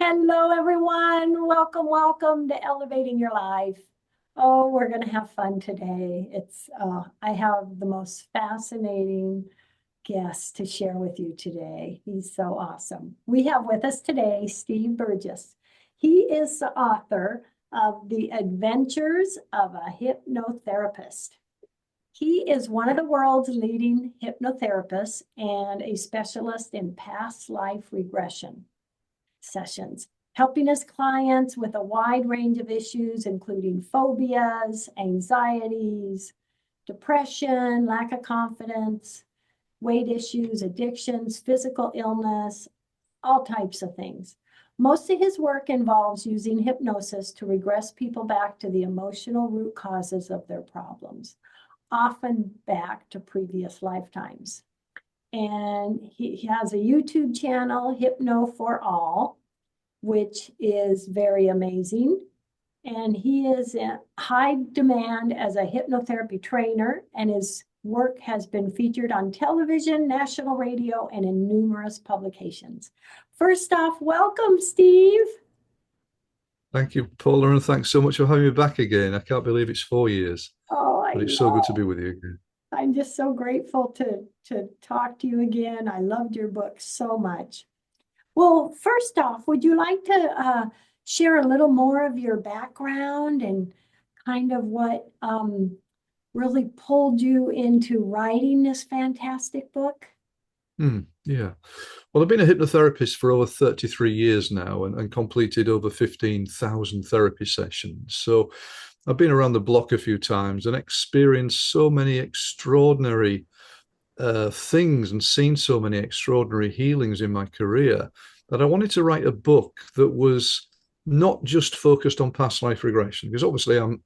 Hello, everyone. Welcome, welcome to Elevating Your Life. Oh, we're going to have fun today. I have the most fascinating guest to share with you today. He's so awesome. We have with us today Steve Burgess. He is the author of The Adventures of a Hypnotherapist. He is one of the world's leading hypnotherapists and a specialist in past life regression sessions, helping his clients with a wide range of issues, including phobias, anxieties, depression, lack of confidence, weight issues, addictions, physical illness, all types of things. Most of his work involves using hypnosis to regress people back to the emotional root causes of their problems, often back to previous lifetimes. And he has a YouTube channel, Hypno for All, which is very amazing. And he is in high demand as a hypnotherapy trainer, and his work has been featured on television, national radio, and in numerous publications. First off, welcome, Steve. Thank you, Paula, and thanks so much for having me back again. I can't believe it's 4 years, Oh, I but it's so good to be know. with you again. I'm just so grateful to talk to you again. I loved your book so much. Well, first off, would you like to share a little more of your background and kind of what really pulled you into writing this fantastic book? Yeah. Well, I've been a hypnotherapist for over 33 years now and completed over 15,000 therapy sessions. So I've been around the block a few times and experienced so many extraordinary things and seen so many extraordinary healings in my career that I wanted to write a book that was not just focused on past life regression, because obviously I'm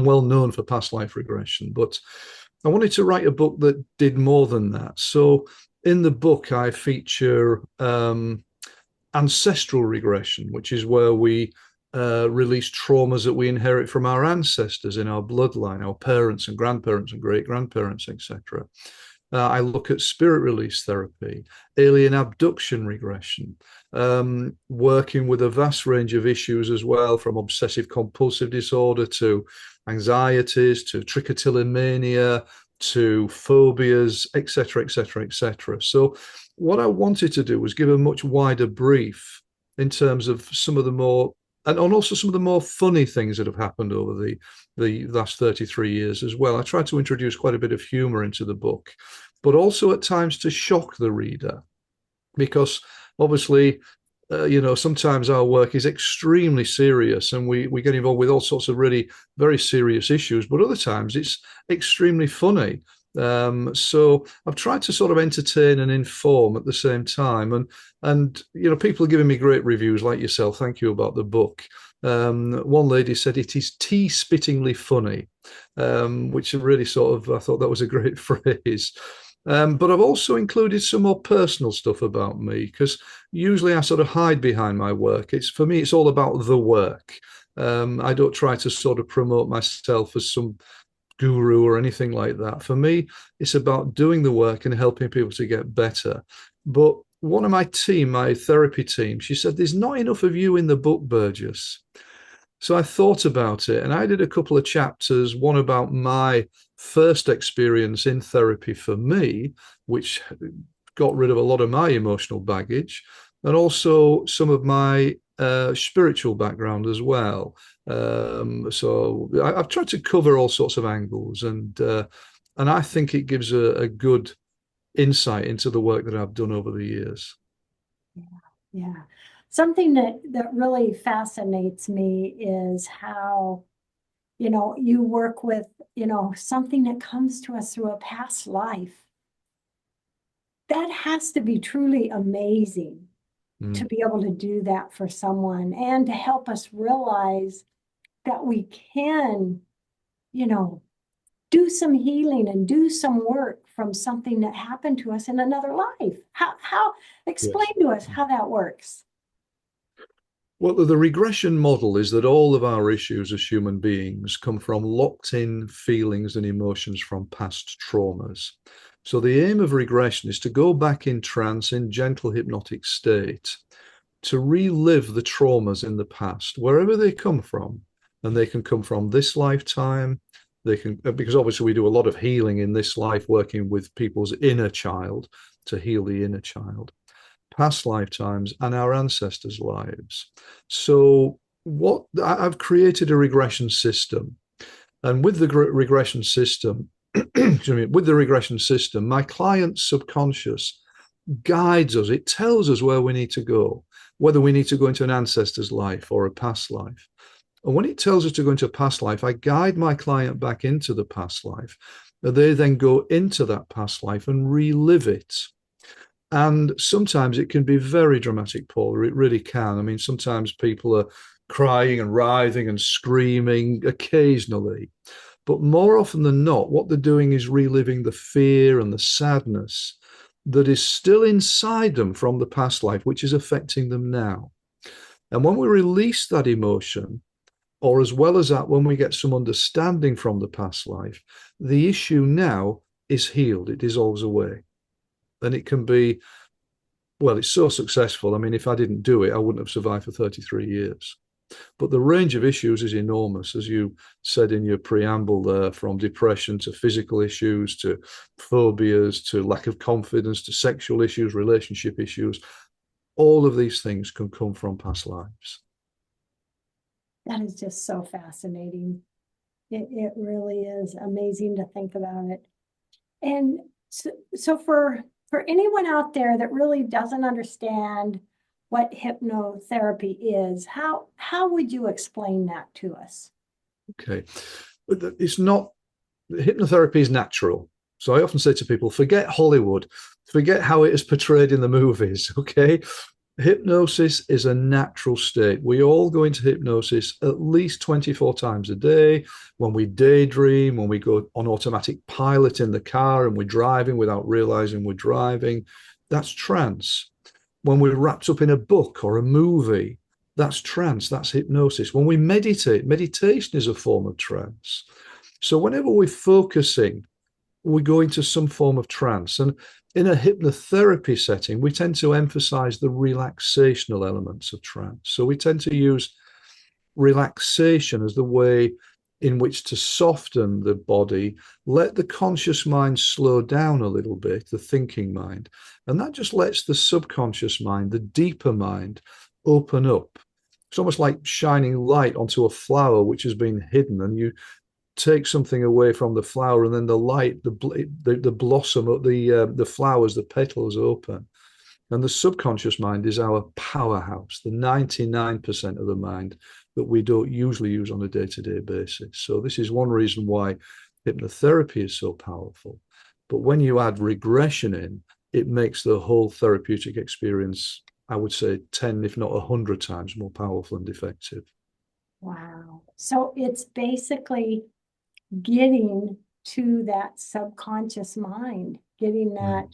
well known for past life regression, but I wanted to write a book that did more than that. So in the book, I feature ancestral regression, which is where we release traumas that we inherit from our ancestors in our bloodline, our parents and grandparents and great grandparents, etc. I look at spirit release therapy, alien abduction regression, working with a vast range of issues as well, from obsessive compulsive disorder to anxieties to trichotillomania to phobias, etc., etc., etc. So, what I wanted to do was give a much wider brief in terms of some of the more and also some of the more funny things that have happened over the last 33 years as well. I tried to introduce quite a bit of humor into the book, but also at times to shock the reader, because obviously, sometimes our work is extremely serious and we get involved with all sorts of really very serious issues, but other times it's extremely funny. So I've tried to sort of entertain and inform at the same time, and people are giving me great reviews like yourself. Thank you about the book. One lady said it is tea-spittingly funny, which really sort of, I thought that was a great phrase. But I've also included some more personal stuff about me, because usually I sort of hide behind my work. For me, it's all about the work. I don't try to sort of promote myself as some guru or anything like that. For me, it's about doing the work and helping people to get better. But one of my team, my therapy team, she said, "There's not enough of you in the book, Burgess." So I thought about it and I did a couple of chapters, one about my first experience in therapy for me, which got rid of a lot of my emotional baggage, and also some of my spiritual background as well. So I've tried to cover all sorts of angles, and I think it gives a good insight into the work that I've done over the years. Yeah, yeah. Something that really fascinates me is how, you work with, something that comes to us through a past life. That has to be truly amazing to Mm. be able to do that for someone and to help us realize that we can, you know, do some healing and do some work from something that happened to us in another life. Explain Yes. to us how that works. Well, the regression model is that all of our issues as human beings come from locked in feelings and emotions from past traumas. So, the aim of regression is to go back in trance, in gentle hypnotic state, to relive the traumas in the past, wherever they come from. And they can come from this lifetime. They can, because obviously we do a lot of healing in this life, working with people's inner child to heal the inner child, past lifetimes, and our ancestors' lives. So, what I've created a regression system, and with the regression system, with the regression system, my client's subconscious guides us. It tells us where we need to go, whether we need to go into an ancestor's life or a past life. And when it tells us to go into a past life, I guide my client back into the past life. They then go into that past life and relive it. And sometimes it can be very dramatic, Paula. It really can. I mean, sometimes people are crying and writhing and screaming occasionally. But more often than not, what they're doing is reliving the fear and the sadness that is still inside them from the past life, which is affecting them now. And when we release that emotion, or as well as that, when we get some understanding from the past life, the issue now is healed. It dissolves away. And it can be, well, it's so successful. I mean, if I didn't do it, I wouldn't have survived for 33 years. But the range of issues is enormous, as you said in your preamble there, from depression to physical issues to phobias to lack of confidence to sexual issues, relationship issues. All of these things can come from past lives. That is just so fascinating. It really is amazing to think about it. And so for anyone out there that really doesn't understand what hypnotherapy is, how would you explain that to us? Okay. It's not, hypnotherapy is natural. So I often say to people, forget Hollywood, forget how it is portrayed in the movies, okay? Hypnosis is a natural state. We all go into hypnosis at least 24 times a day. When we daydream, when we go on automatic pilot in the car and we're driving without realizing we're driving, that's trance. When we're wrapped up in a book or a movie, that's trance, that's hypnosis. When we meditate, meditation is a form of trance. So whenever we're focusing, we go into some form of trance. And in a hypnotherapy setting, we tend to emphasize the relaxational elements of trance. So we tend to use relaxation as the way in which to soften the body, let the conscious mind slow down a little bit, the thinking mind. And that just lets the subconscious mind, the deeper mind, open up. It's almost like shining light onto a flower which has been hidden, and you take something away from the flower, and then the light, the blossom, the flowers, the petals open. And the subconscious mind is our powerhouse, the 99% of the mind that we don't usually use on a day-to-day basis. So this is one reason why hypnotherapy is so powerful. But when you add regression in, it makes the whole therapeutic experience, I would say 10, if not 100 times more powerful and effective. Wow. So it's basically getting to that subconscious mind, getting that,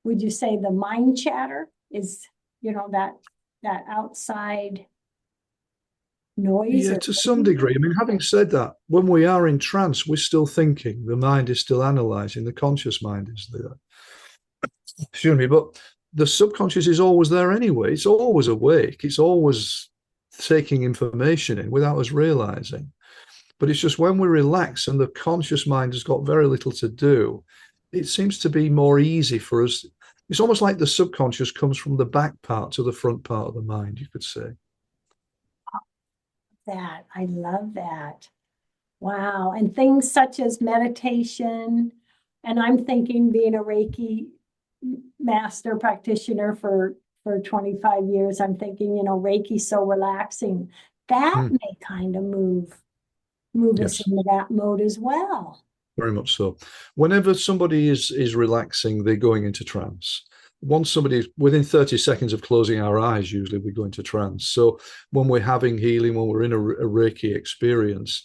would you say the mind chatter is, that outside noise? Yeah, to some degree. I mean, having said that, when we are in trance, we're still thinking. The mind is still analyzing. The conscious mind is there. Excuse me, but the subconscious is always there anyway. It's always awake. It's always taking information in without us realizing. But it's just when we relax and the conscious mind has got very little to do, it seems to be more easy for us. It's almost like the subconscious comes from the back part to the front part of the mind, you could say. I love that. Wow. And things such as meditation, and I'm thinking being a Reiki master practitioner for 25 years, I'm thinking, Reiki so relaxing. That may kind of move us into that mode as well. Very much so. Whenever somebody is relaxing, they're going into trance. Once somebody, within 30 seconds of closing our eyes, usually we go into trance. So when we're having healing, when we're in a Reiki experience,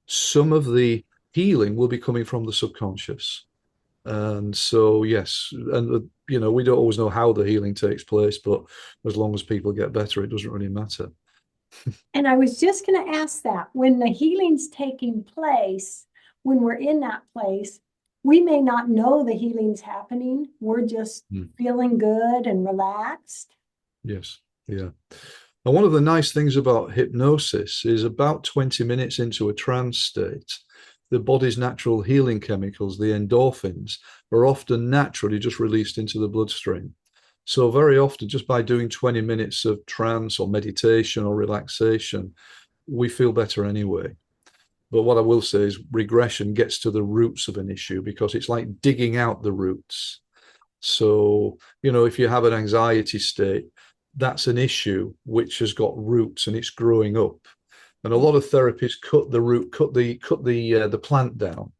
some of the healing will be coming from the subconscious. And so, yes, and we don't always know how the healing takes place, but as long as people get better, it doesn't really matter. And I was just going to ask that when the healing's taking place, when we're in that place, we may not know the healing's happening. We're just feeling good and relaxed. Yes. Yeah. And one of the nice things about hypnosis is about 20 minutes into a trance state, the body's natural healing chemicals, the endorphins, are often naturally just released into the bloodstream. So very often, just by doing 20 minutes of trance or meditation or relaxation, we feel better anyway. But what I will say is regression gets to the roots of an issue because it's like digging out the roots. So, if you have an anxiety state, that's an issue which has got roots and it's growing up. And a lot of therapies cut the root, cut the plant down,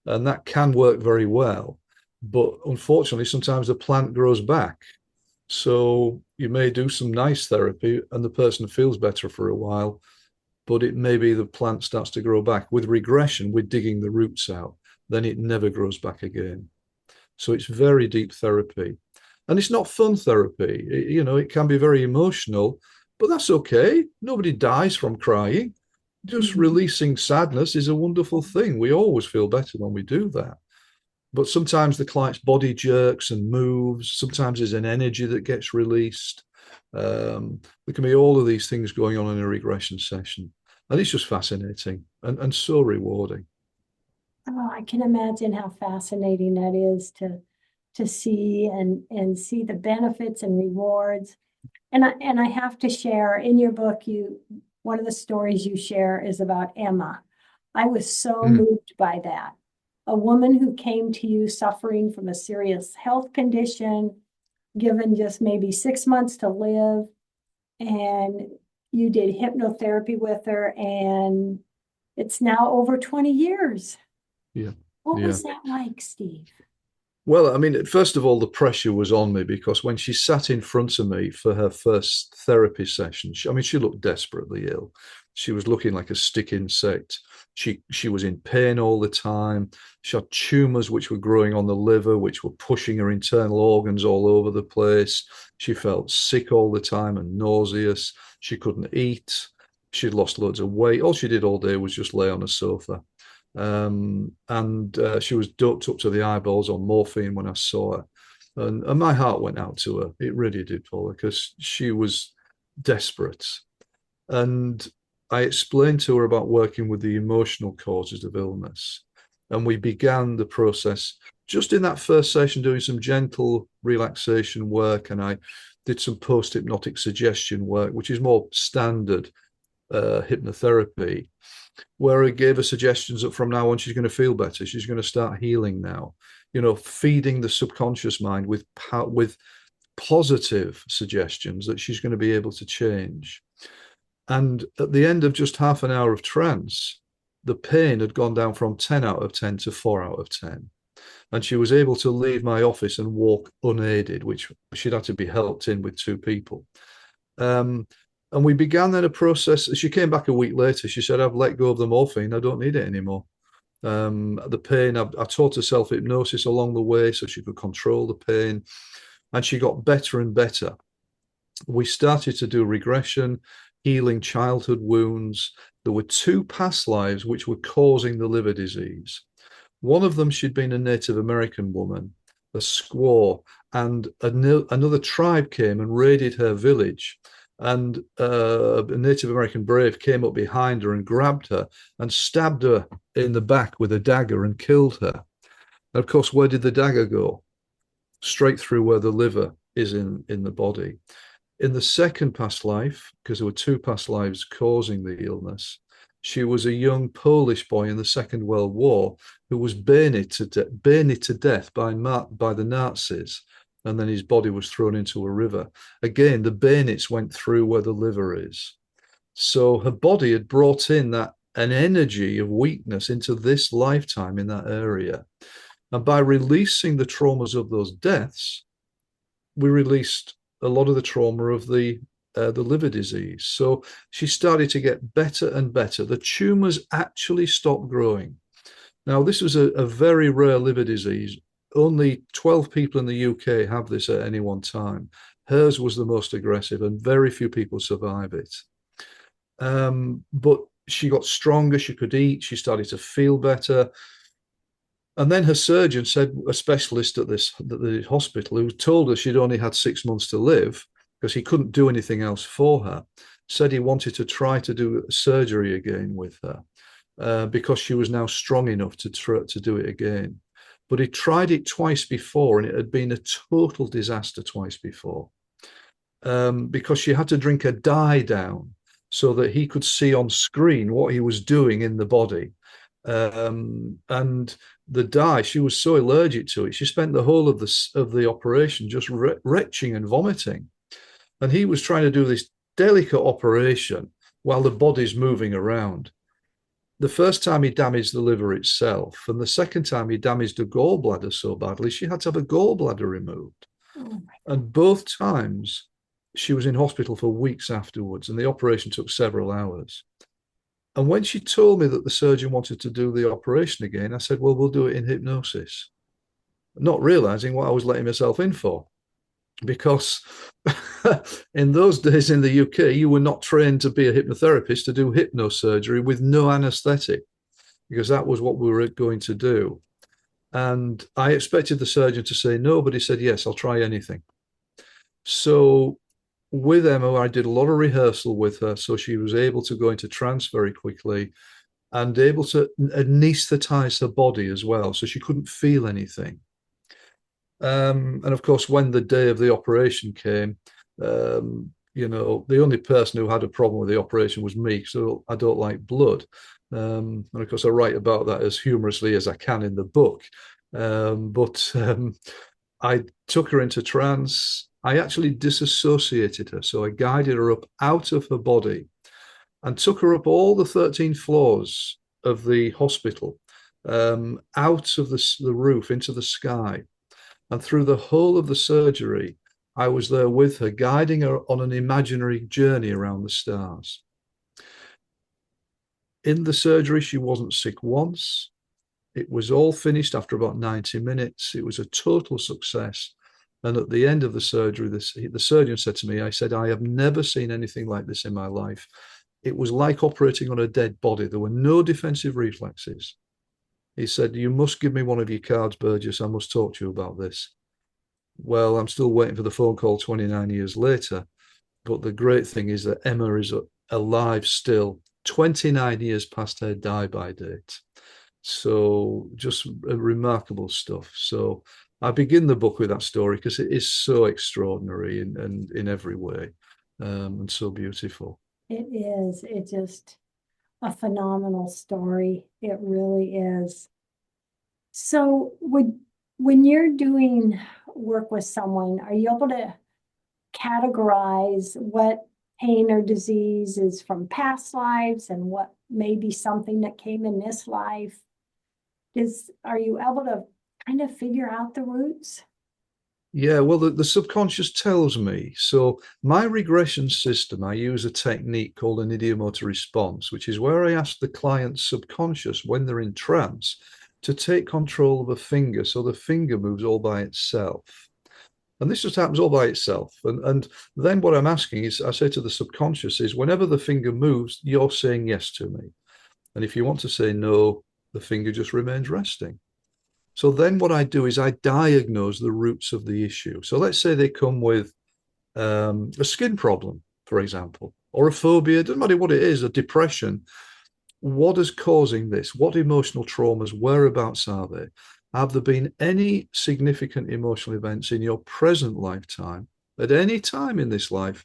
and that can work very well. But unfortunately, sometimes the plant grows back. So you may do some nice therapy and the person feels better for a while, but it may be the plant starts to grow back. With regression, we're digging the roots out, then it never grows back again. So it's very deep therapy. And it's not fun therapy. It can be very emotional, but that's okay. Nobody dies from crying. Just releasing sadness is a wonderful thing. We always feel better when we do that. But sometimes the client's body jerks and moves. Sometimes there's an energy that gets released. There can be all of these things going on in a regression session. And it's just fascinating and so rewarding. Oh, I can imagine how fascinating that is to see and see the benefits and rewards. And I have to share in your book, one of the stories you share is about Emma. I was so moved by that. A woman who came to you suffering from a serious health condition, given just maybe 6 months to live, and you did hypnotherapy with her, and it's now over 20 years. Yeah. What Yeah. was that like, Steve? Well, I mean, first of all, the pressure was on me because when she sat in front of me for her first therapy session, she looked desperately ill. She was looking like a stick insect. She was in pain all the time. She had tumors which were growing on the liver, which were pushing her internal organs all over the place. She felt sick all the time and nauseous. She couldn't eat. She'd lost loads of weight. All she did all day was just lay on a sofa. And she was doped up to the eyeballs on morphine when I saw her. And my heart went out to her. It really did, Paula, because she was desperate. And I explained to her about working with the emotional causes of illness. And we began the process just in that first session, doing some gentle relaxation work. And I did some post hypnotic suggestion work, which is more standard hypnotherapy, where I gave her suggestions that from now on she's going to feel better. She's going to start healing now. Feeding the subconscious mind with positive suggestions that she's going to be able to change. And at the end of just half an hour of trance, the pain had gone down from 10 out of 10 to 4 out of 10. And she was able to leave my office and walk unaided, which she'd had to be helped in with two people. And we began then a process. She came back a week later. She said, I've let go of the morphine. I don't need it anymore. The pain, I taught her self-hypnosis along the way so she could control the pain. And she got better and better. We started to do regression, healing childhood wounds. There were 2 past lives which were causing the liver disease. One of them, she'd been a Native American woman, a squaw, and another tribe came and raided her village. And a Native American brave came up behind her and grabbed her and stabbed her in the back with a dagger and killed her. And of course, where did the dagger go? Straight through where the liver is in the body. In the second past life, because there were 2 past lives causing the illness, she was a young Polish boy in the Second World War who was bayoneted to death by the Nazis, and then his body was thrown into a river. Again, the bayonets went through where the liver is. So her body had brought in an energy of weakness into this lifetime in that area. And by releasing the traumas of those deaths, we released a lot of the trauma of the liver disease. So she started to get better and better. The tumors actually stopped growing. Now, this was a very rare liver disease. Only 12 people in the UK have this at any one time. Hers was the most aggressive, and very few people survive it. But she got stronger. She could eat. She started to feel better. And then her surgeon said, a specialist at the hospital, who told her she'd only had 6 months to live, because he couldn't do anything else for her, said he wanted to try to do surgery again with her because she was now strong enough to do it again. But he tried it twice before, and it had been a total disaster twice before, because she had to drink a dye down so that he could see on screen what he was doing in the body. And the dye, she was so allergic to it, she spent the whole of the operation just retching and vomiting. And he was trying to do this delicate operation while the body's moving around. The first time he damaged the liver itself, and the second time he damaged a gallbladder so badly she had to have a gallbladder removed. Oh, And both times she was in hospital for weeks afterwards, and the operation took several hours. And when she told me that the surgeon wanted to do the operation again, I said, well, we'll do it in hypnosis, not realizing what I was letting myself in for. Because in those days in the UK, you were not trained to be a hypnotherapist to do hypnosurgery with no anesthetic, because that was what we were going to do. And I expected the surgeon to say no, but he said, yes, I'll try anything. So with Emma, I did a lot of rehearsal with her, so she was able to go into trance very quickly and able to anesthetize her body as well, so she couldn't feel anything. And of course, when the day of the operation came, the only person who had a problem with the operation was me, so I don't like blood. And of course, I write about that as humorously as I can in the book. But I took her into trance. I actually disassociated her. So I guided her up out of her body and took her up all the 13 floors of the hospital, out of the roof into the sky. And through the whole of the surgery, I was there with her, guiding her on an imaginary journey around the stars. In the surgery, she wasn't sick once. It was all finished after about 90 minutes. It was a total success. And at the end of the surgery, the surgeon said to me, I said, I have never seen anything like this in my life. It was like operating on a dead body. There were no defensive reflexes. He said, you must give me one of your cards, Burgess. I must talk to you about this. Well, I'm still waiting for the phone call 29 years later. But the great thing is that Emma is alive still, 29 years past her die-by date. So just remarkable stuff. So I begin the book with that story because it is so extraordinary in every way, and so beautiful. it is. It's just a phenomenal story. It really is. So when you're doing work with someone, are you able to categorize what pain or disease is from past lives and what may be something that came in this life? Are you able to kind of figure out the roots? Yeah, well, the subconscious tells me. So my regression system, I use a technique called an ideomotor response, which is where I ask the client's subconscious when they're in trance to take control of a finger so the finger moves all by itself. And this just happens all by itself. And then what I'm asking is, I say to the subconscious is, whenever the finger moves, you're saying yes to me. And if you want to say no, the finger just remains resting. So then what I do is I diagnose the roots of the issue. So let's say they come with a skin problem, for example, or a phobia, it doesn't matter what it is, a depression. What is causing this? What emotional traumas, whereabouts are they? Have there been any significant emotional events in your present lifetime, at any time in this life,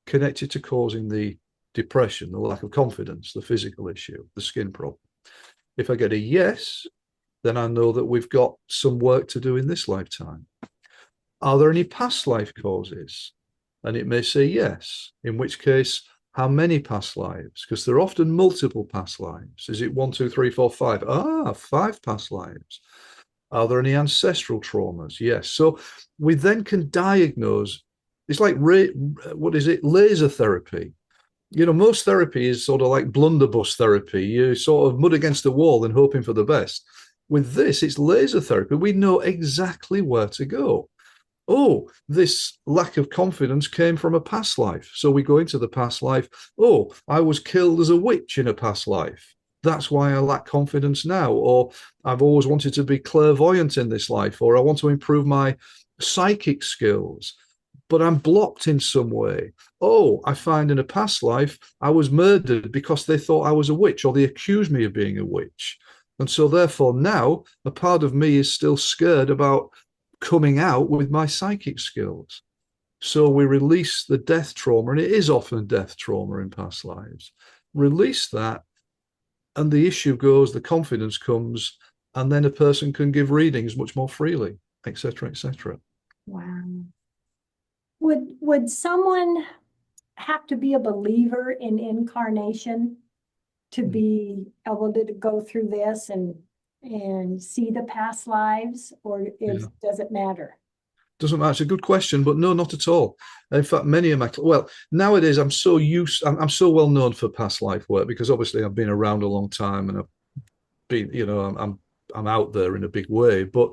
connected to causing the depression, the lack of confidence, the physical issue, the skin problem? If I get a yes, then I know that we've got some work to do in this lifetime. Are there any past life causes? And it may say yes, in which case, how many past lives? Because there are often multiple past lives. Is it 1, 2, 3, 4, 5? 5 past lives. Are there any ancestral traumas? Yes. So we then can diagnose. It's like, what is it? Laser therapy. Most therapy is sort of like blunderbuss therapy. You sort of mud against the wall and hoping for the best. With this, it's laser therapy. We know exactly where to go. Oh, this lack of confidence came from a past life. So we go into the past life. Oh, I was killed as a witch in a past life. That's why I lack confidence now. Or I've always wanted to be clairvoyant in this life, or I want to improve my psychic skills. but I'm blocked in some way. Oh, I find in a past life I was murdered because they thought I was a witch, or they accused me of being a witch. And so therefore now a part of me is still scared about coming out with my psychic skills. So we release the death trauma, and it is often death trauma in past lives. Release that, and the issue goes, the confidence comes, and then a person can give readings much more freely, etc., etc. Wow. Would someone have to be a believer in incarnation to be able to go through this and see the past lives, or Yeah. does it matter? Doesn't matter. It's a good question, but no, not at all. In fact, many of my nowadays I'm so well known for past life work because obviously I've been around a long time and I've been, I'm out there in a big way. But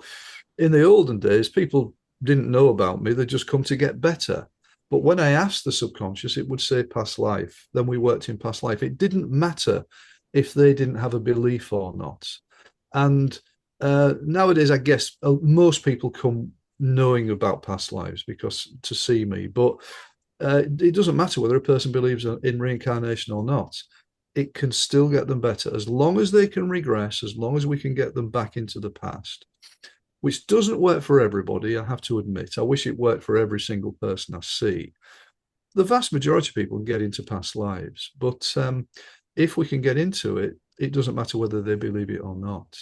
in the olden days, people didn't know about me. They just come to get better. But when I asked the subconscious, it would say past life. Then we worked in past life. It didn't matter if they didn't have a belief or not. And nowadays, I guess most people come knowing about past lives because to see me, but it doesn't matter whether a person believes in reincarnation or not. It can still get them better as long as they can regress, as long as we can get them back into the past, which doesn't work for everybody. I have to admit, I wish it worked for every single person I see. The vast majority of people get into past lives, but if we can get into it, it doesn't matter whether they believe it or not.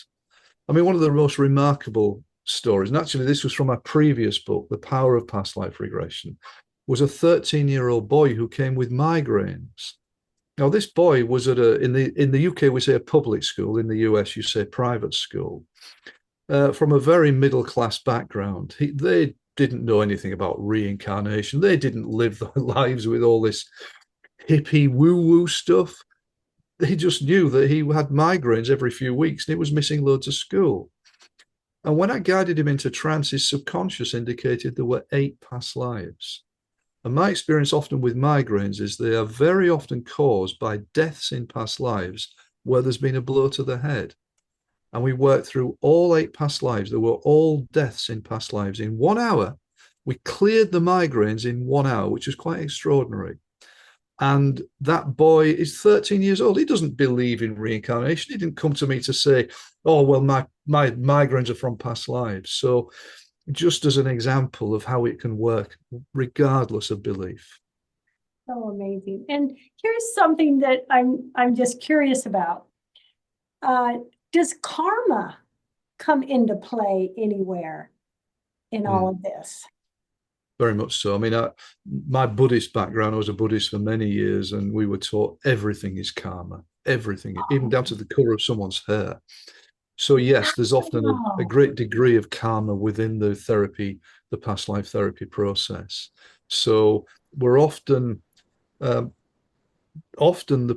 I mean, one of the most remarkable stories, and actually this was from my previous book, The Power of Past Life Regression, was a 13-year-old boy who came with migraines. Now, this boy was at in the UK we say a public school, in the US you say private school, from a very middle class background. They didn't know anything about reincarnation. They didn't live their lives with all this hippie woo woo stuff. He just knew that he had migraines every few weeks and he was missing loads of school. And when I guided him into trance, his subconscious indicated there were 8 past lives. And my experience often with migraines is they are very often caused by deaths in past lives where there's been a blow to the head. And we worked through all 8 past lives. There were all deaths in past lives. In 1 hour, we cleared the migraines in 1 hour, which is quite extraordinary. And that boy is 13 years old. He doesn't believe in reincarnation. He didn't come to me to say, oh, well, my migraines are from past lives. So just as an example of how it can work, regardless of belief. So amazing. And here's something that I'm just curious about. Does karma come into play anywhere in all of this? Very much so. I mean, my Buddhist background, I was a Buddhist for many years, and we were taught everything is karma, everything, even down to the color of someone's hair. So yes, there's often a great degree of karma within the therapy, the past life therapy process. So we're often the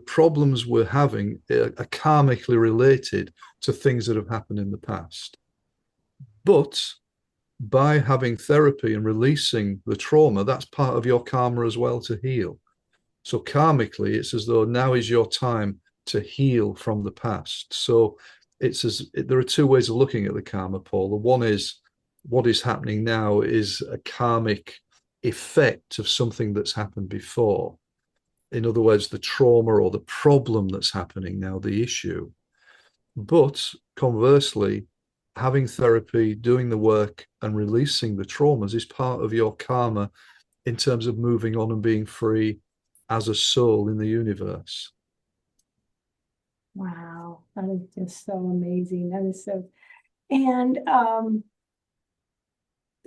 problems we're having are karmically related to things that have happened in the past. But by having therapy and releasing the trauma, that's part of your karma as well to heal. So karmically, it's as though now is your time to heal from the past. So there are 2 ways of looking at the karma, Paul. The one is what is happening now is a karmic effect of something that's happened before. In other words, the trauma or the problem that's happening now, the issue. But conversely, having therapy, doing the work, and releasing the traumas is part of your karma in terms of moving on and being free as a soul in the universe. Wow, that is just so amazing. That is so, and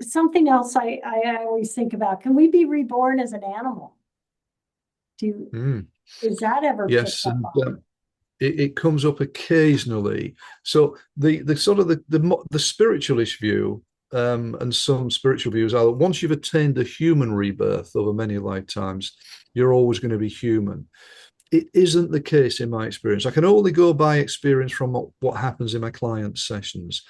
something else I always think about, can we be reborn as an animal? Is that ever Yes, picked up on? it comes up occasionally. So the sort of the spiritualist view, and some spiritual views are that once you've attained the human rebirth over many lifetimes, you're always going to be human. It isn't the case in my experience. I can only go by experience from what happens in my clients' sessions.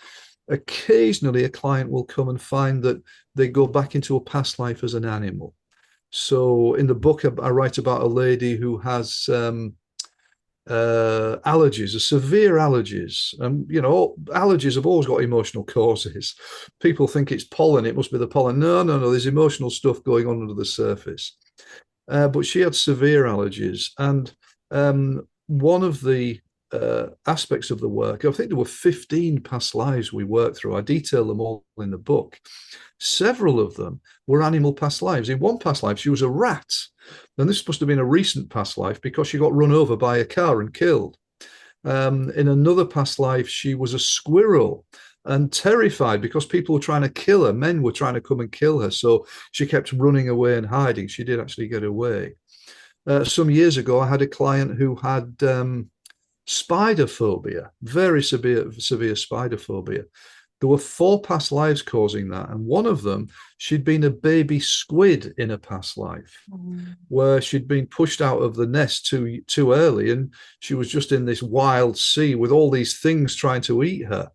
Occasionally, a client will come and find that they go back into a past life as an animal. So in the book, I write about a lady who has allergies, severe allergies. And, allergies have always got emotional causes. People think it's pollen, it must be the pollen. No, no, no, there's emotional stuff going on under the surface. But she had severe allergies. And one of the aspects of the work, I think there were 15 past lives we worked through. I detail them all in the book. Several of them were animal past lives. In one past life, she was a rat. And this must have been a recent past life because she got run over by a car and killed. In another past life, she was a squirrel and terrified because people were trying to kill her. Men were trying to come and kill her. So she kept running away and hiding. She did actually get away. Some years ago, I had a client who had spider phobia, very severe spider phobia. There were 4 past lives causing that. And one of them, she'd been a baby squid in a past life where she'd been pushed out of the nest too early. And she was just in this wild sea with all these things trying to eat her.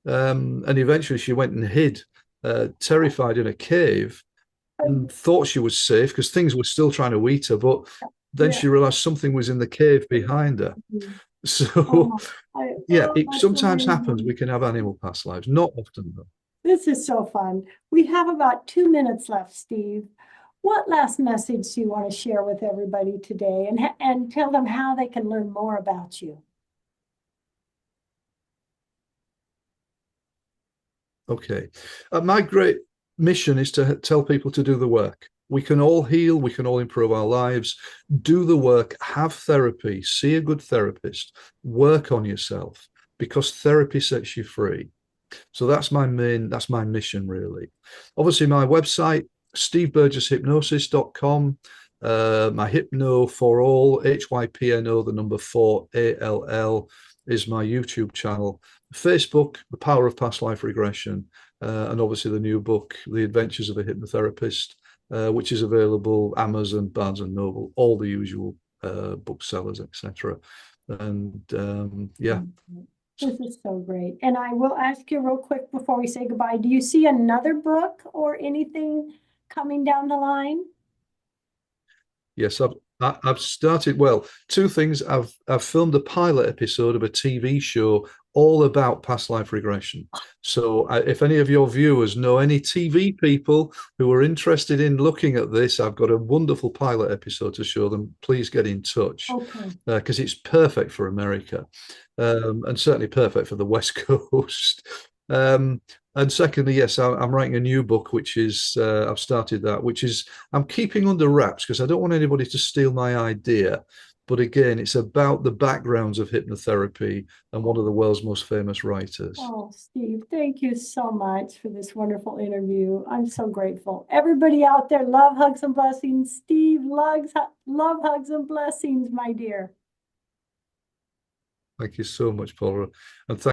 And eventually she went and hid, terrified in a cave, and thought she was safe because things were still trying to eat her. But then she realized something was in the cave behind her. So, it sometimes happens. We can have animal past lives, not often though. This is so fun. We have about 2 minutes left, Steve. What last message do you want to share with everybody today, and tell them how they can learn more about you? Okay. My great mission is to tell people to do the work. We can all heal. We can all improve our lives. Do the work. Have therapy. See a good therapist. Work on yourself because therapy sets you free. So that's my mission, really. Obviously, my website, steveburgesshypnosis.com. My Hypno for All, HYPNO, the number 4, ALL, is my YouTube channel. Facebook, The Power of Past Life Regression, and obviously the new book, The Adventures of a Hypnotherapist, which is available Amazon, Barnes and Noble, all the usual booksellers, etc. And This is so great. And I will ask you real quick before we say goodbye, do you see another book or anything coming down the line? Yes, I've started. Well, 2 things. I've filmed a pilot episode of a TV show all about past life regression. So, if any of your viewers know any TV people who are interested in looking at this, I've got a wonderful pilot episode to show them. Please get in touch because it's perfect for America, and certainly perfect for the West Coast. And secondly, yes, I'm writing a new book, which is I've started that, which is I'm keeping under wraps because I don't want anybody to steal my idea. But again, it's about the backgrounds of hypnotherapy and one of the world's most famous writers. Oh, Steve, thank you so much for this wonderful interview. I'm so grateful. Everybody out there, love, hugs, and blessings. Steve, love, hugs, and blessings, my dear. Thank you so much, Paula. And